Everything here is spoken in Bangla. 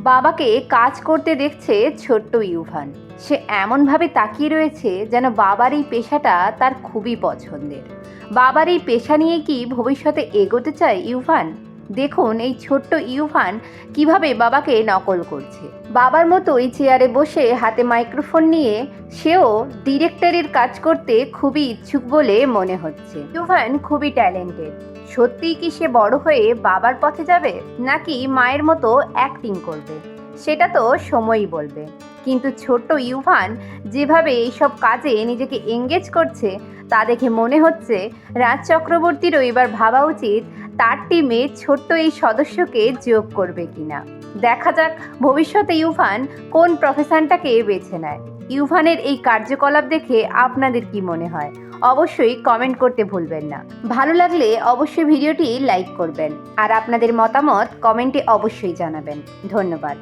বাবাকে কাজ করতে দেখছে ছোট্ট ইউভান। সে এমনভাবে তাকিয়ে রয়েছে যেন বাবার এই পেশাটা তার খুবই পছন্দের। বাবার এই পেশা নিয়ে কি ভবিষ্যতে এগোতে চায় ইউভান? দেখুন এই ছোট্ট ইউভান কিভাবে বাবাকে নকল করছে। বাবার মতোই চেয়ারে বসে হাতে মাইক্রোফোন নিয়ে সেও ডিরেক্টরের কাজ করতে খুবই ইচ্ছুক বলে মনে হচ্ছে। ইউভান খুবই ট্যালেন্টেড। সত্যিই কি সে বড় হয়ে বাবার পথে যাবে, নাকি মায়ের মতো অ্যাক্টিং করবে, সেটা তো সময়ই বলবে। কিন্তু ছোট্ট ইউভান যেভাবে এইসব কাজে নিজেকে এঙ্গেজ করছে তা দেখে মনে হচ্ছে রাজ চক্রবর্তীরও এবার ভাবা উচিত তার টিমে ছোট্ট এই সদস্যকে যোগ করবে কিনা। দেখা যাক ভবিষ্যতে ইউভান কোন প্রফেশনটাকে বেছে নেয়। ইউভানের এই কার্যকলাপ দেখে আপনাদের কি মনে হয় অবশ্যই কমেন্ট করতে ভুলবেন না। ভালো লাগলে অবশ্যই ভিডিওটি লাইক করবেন আর আপনাদের মতামত কমেন্টে অবশ্যই জানাবেন। ধন্যবাদ।